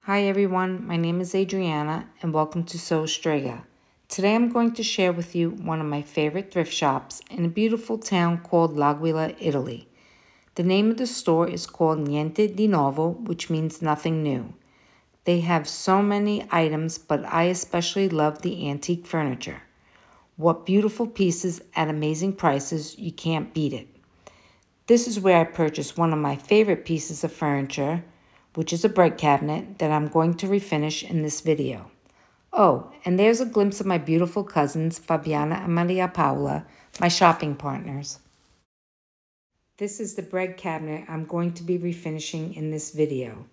Hi everyone, my name is Adriana and welcome to Sew Strega. Today I'm going to share with you one of my favorite thrift shops in a beautiful town called L'Aquila, Italy. The name of the store is called Niente di Nuovo, which means nothing new. They have so many items, but I especially love the antique furniture. What beautiful pieces at amazing prices, you can't beat it. This is where I purchased one of my favorite pieces of furniture, which is a bread cabinet that I'm going to refinish in this video. Oh, and there's a glimpse of my beautiful cousins, Fabiana and Maria Paola, my shopping partners. This is the bread cabinet I'm going to be refinishing in this video.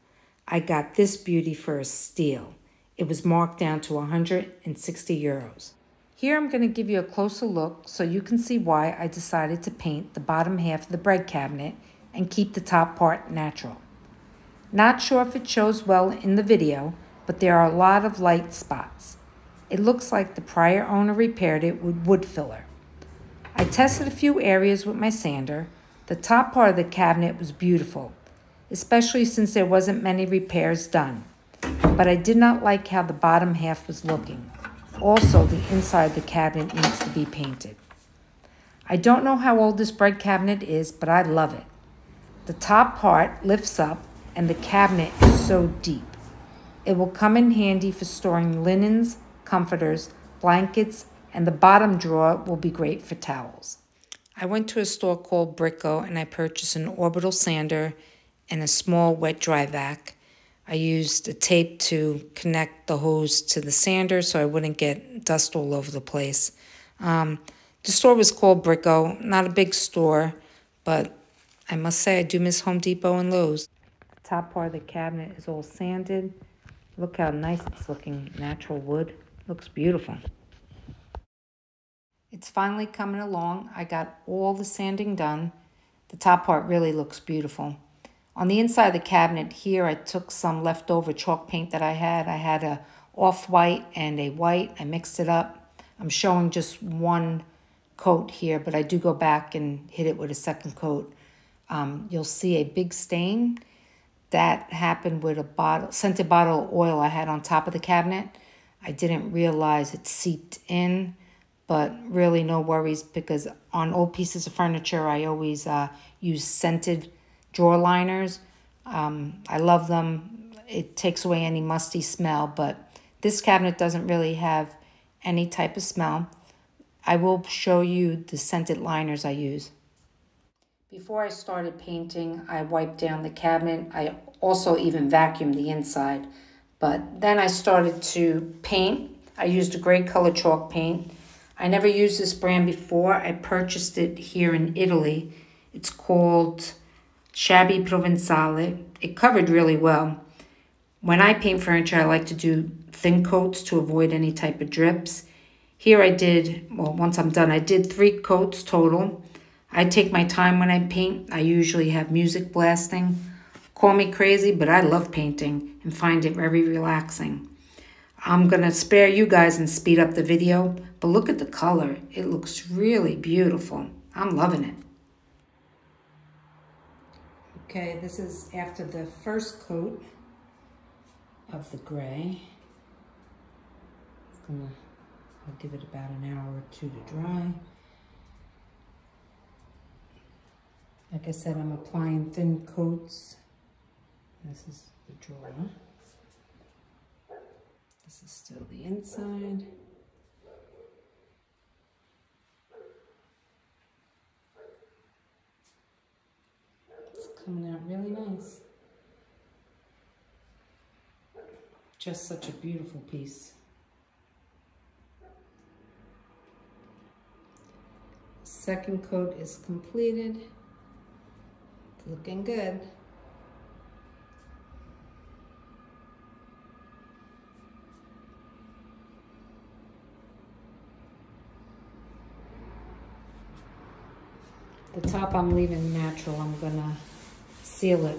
I got this beauty for a steal. It was marked down to 160 euros. Here I'm going to give you a closer look so you can see why I decided to paint the bottom half of the bread cabinet and keep the top part natural. Not sure if it shows well in the video, but there are a lot of light spots. It looks like the prior owner repaired it with wood filler. I tested a few areas with my sander. The top part of the cabinet was beautiful, especially since there wasn't many repairs done. But I did not like how the bottom half was looking. Also, the inside of the cabinet needs to be painted. I don't know how old this bread cabinet is, but I love it. The top part lifts up and the cabinet is so deep. It will come in handy for storing linens, comforters, blankets, and the bottom drawer will be great for towels. I went to a store called Bricko and I purchased an orbital sander and a small wet dry vac. I used a tape to connect the hose to the sander so I wouldn't get dust all over the place. The store was called Bricko, not a big store, but I must say I do miss Home Depot and Lowe's. The top part of the cabinet is all sanded. Look how nice it's looking, natural wood. Looks beautiful. It's finally coming along. I got all the sanding done. The top part really looks beautiful. On the inside of the cabinet here, I took some leftover chalk paint that I had. I had a off-white and a white. I mixed it up. I'm showing just one coat here, but I do go back and hit it with a second coat. You'll see a big stain. That happened with a scented bottle of oil I had on top of the cabinet. I didn't realize it seeped in, but really no worries because on old pieces of furniture, I always use scented drawer liners. I love them. It takes away any musty smell, but this cabinet doesn't really have any type of smell. I will show you the scented liners I use. Before I started painting, I wiped down the cabinet. I also even vacuumed the inside. But then I started to paint. I used a gray color chalk paint. I never used this brand before. I purchased it here in Italy. It's called Shabby Provenzale. It covered really well. When I paint furniture, I like to do thin coats to avoid any type of drips. Here I did, well, once I'm done, I did 3 coats total. I take my time when I paint. I usually have music blasting. Call me crazy, but I love painting and find it very relaxing. I'm going to spare you guys and speed up the video, but look at the color. It looks really beautiful. I'm loving it. Okay, this is after the first coat of the gray. I'll give it about an hour or 2 to dry. Like I said, I'm applying thin coats. This is the drawer. This is still the inside. It's coming out really nice. Just such a beautiful piece. Second coat is completed. It's looking good. The top I'm leaving natural. I'm gonna seal it.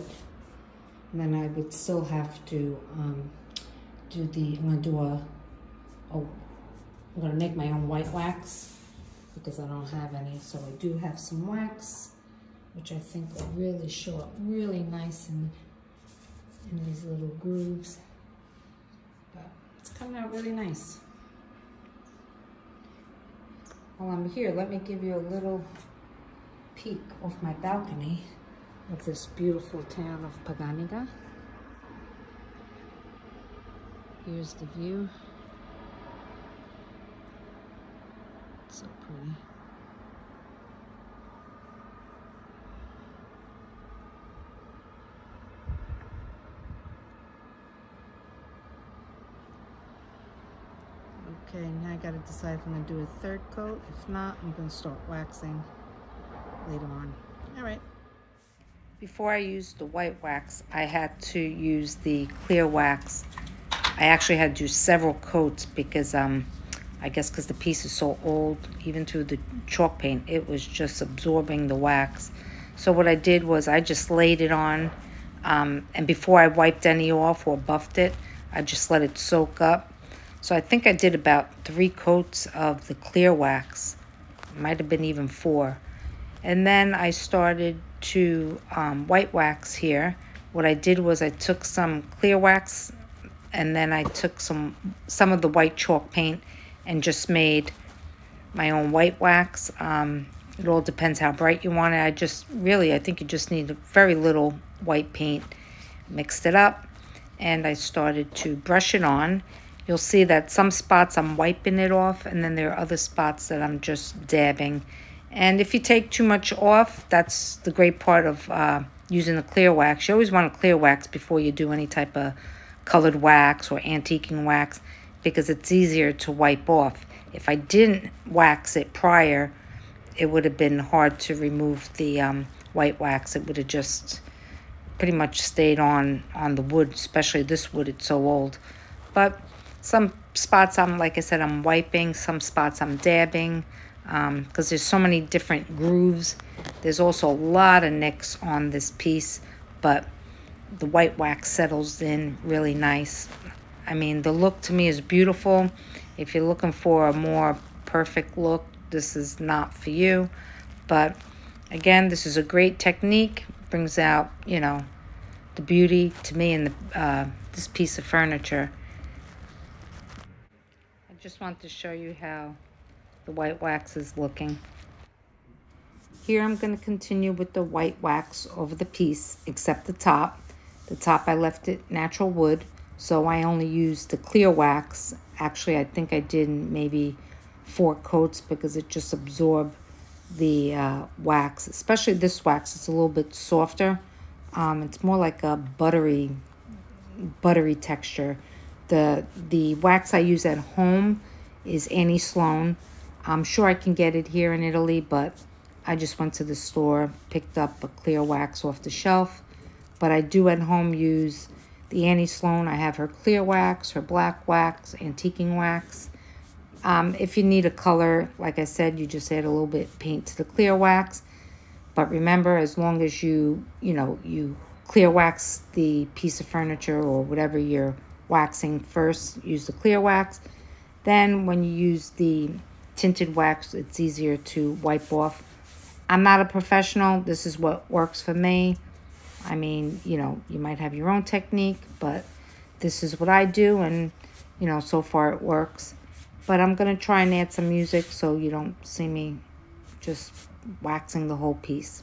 And then I would still have to I'm gonna make my own white wax because I don't have any. So I do have some wax, which I think will really show up really nice in these little grooves. It's coming out really nice. While I'm here, let me give you a little peek off my balcony of this beautiful town of Paganiga. Here's the view. It's so pretty. Okay, now I gotta decide if I'm gonna do a third coat. If not, I'm gonna start waxing later on. All right. Before I used the white wax, I had to use the clear wax. I actually had to do several coats because I guess because the piece is so old, even through the chalk paint, it was just absorbing the wax. So what I did was I just laid it on, and before I wiped any off or buffed it, I just let it soak up. So I think I did about 3 coats of the clear wax. Might have been even 4. And then I started to white wax here. What I did was I took some clear wax and then I took some of the white chalk paint and just made my own white wax. It all depends how bright you want it. I think you just need a very little white paint. Mixed it up and I started to brush it on. You'll see that some spots I'm wiping it off, and then there are other spots that I'm just dabbing. And if you take too much off, that's the great part of using the clear wax. You always want to clear wax before you do any type of colored wax or antiquing wax, because it's easier to wipe off. If I didn't wax it prior, it would have been hard to remove the white wax. It would have just pretty much stayed on the wood, especially this wood, it's so old. But some spots like I said, I'm wiping. Some spots I'm dabbing because there's so many different grooves. There's also a lot of nicks on this piece, but the white wax settles in really nice. I mean, the look to me is beautiful. If you're looking for a more perfect look, this is not for you. But again, this is a great technique. Brings out, you know, the beauty to me in this piece of furniture. Just want to show you how the white wax is looking. Here I'm going to continue with the white wax over the piece, except the top. The top I left it natural wood, so I only used the clear wax. Actually, I think I did maybe 4 coats because it just absorbed the wax. Especially this wax, it's a little bit softer. It's more like a buttery texture. The wax I use at home is Annie Sloan. I'm sure I can get it here in Italy, but I just went to the store, picked up a clear wax off the shelf. But I do at home use the Annie Sloan. I have her clear wax, her black wax, antiquing wax. If you need a color, like I said, you just add a little bit of paint to the clear wax. But remember, as long as you clear wax the piece of furniture or whatever you're waxing first, use the clear wax. Then when you use the tinted wax, it's easier to wipe off. I'm not a professional. This is what works for me. I mean, you know, you might have your own technique, but this is what I do, and, you know, so far it works. But I'm going to try and add some music so you don't see me just waxing the whole piece.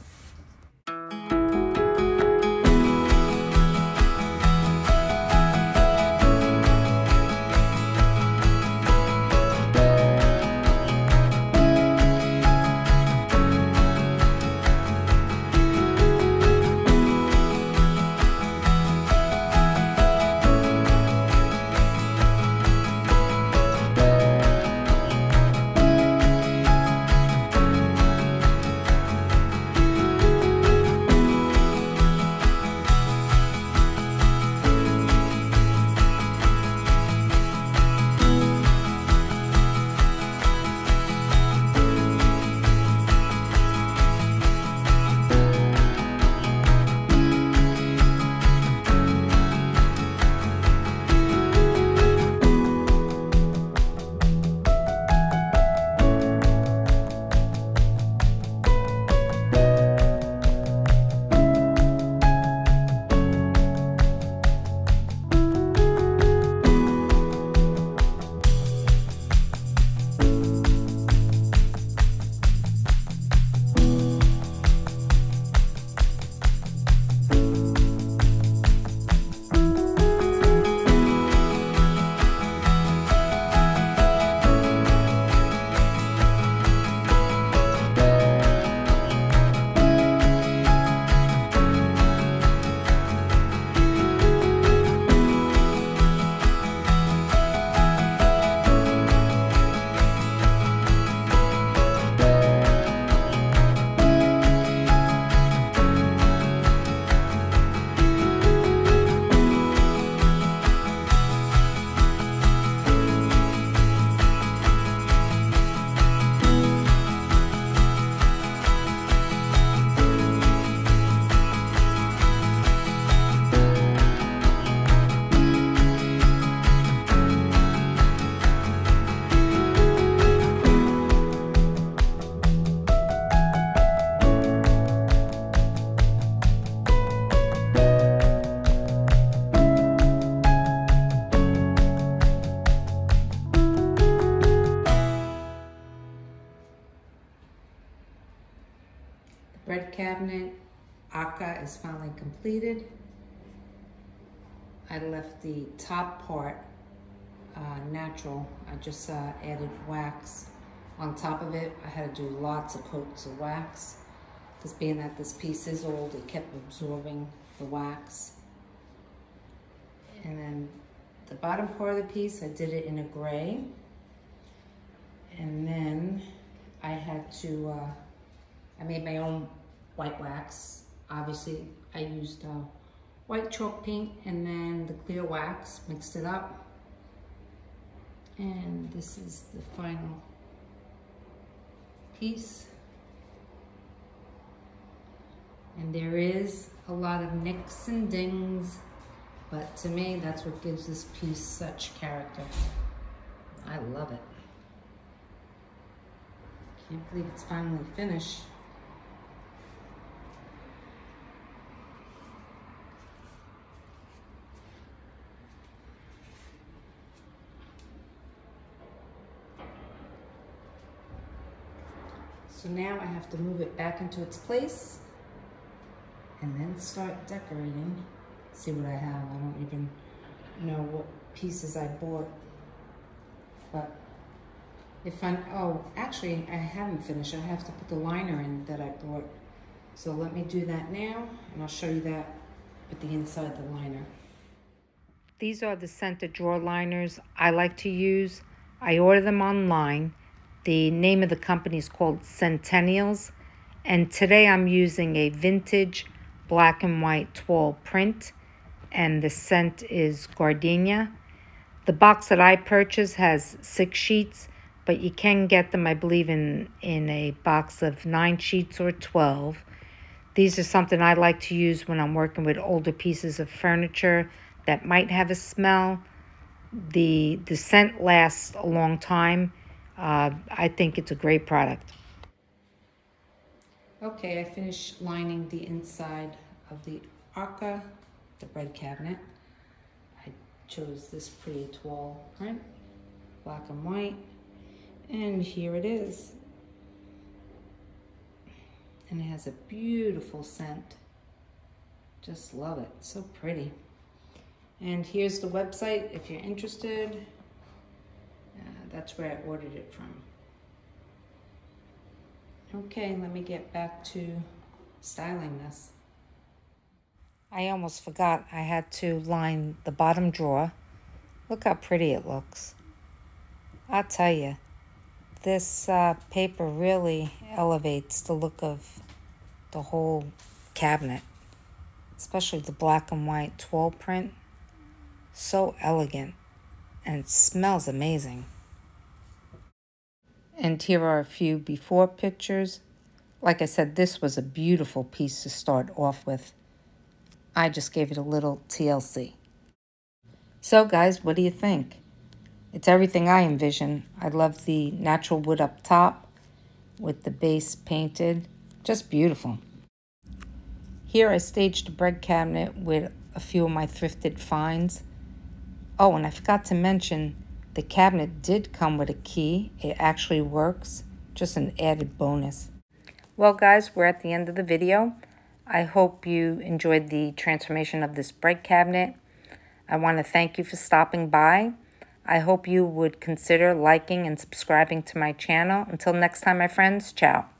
cabinet, Arca, is finally completed. I left the top part natural. I just added wax on top of it. I had to do lots of coats of wax because being that this piece is old, it kept absorbing the wax. And then the bottom part of the piece, I did it in a gray. And then I had to, I made my own white wax. Obviously, I used white chalk paint and then the clear wax, mixed it up. And this is the final piece. And there is a lot of nicks and dings, but to me, that's what gives this piece such character. I love it. Can't believe it's finally finished. So now I have to move it back into its place and then start decorating. See what I have. I don't even know what pieces I bought. But if oh, actually I haven't finished. I have to put the liner in that I bought. So let me do that now and I'll show you that with the inside of the liner. These are the center drawer liners I like to use. I order them online. The name of the company is called Centennials, and today I'm using a vintage black and white toile print, and the scent is gardenia. The box that I purchased has 6 sheets, but you can get them, I believe, in a box of 9 sheets or 12. These are something I like to use when I'm working with older pieces of furniture that might have a smell. The scent lasts a long time. I think it's a great product. Okay, I finished lining the inside of the Arca, the bread cabinet. I chose this pretty toile print, black and white, and here it is. And it has a beautiful scent. Just love it, so pretty. And here's the website if you're interested. That's where I ordered it from. Okay, let me get back to styling this. I almost forgot I had to line the bottom drawer. Look how pretty it looks. I'll tell you, this paper really elevates the look of the whole cabinet, especially the black and white toile print. So elegant, and it smells amazing. And here are a few before pictures. Like I said, this was a beautiful piece to start off with. I just gave it a little TLC. So guys, what do you think? It's everything I envision. I love the natural wood up top with the base painted. Just beautiful. Here I staged a bread cabinet with a few of my thrifted finds. Oh, and I forgot to mention, the cabinet did come with a key. It actually works, just an added bonus. Well guys, we're at the end of the video. I hope you enjoyed the transformation of this bread cabinet. I want to thank you for stopping by. I hope you would consider liking and subscribing to my channel. Until next time, my friends, ciao.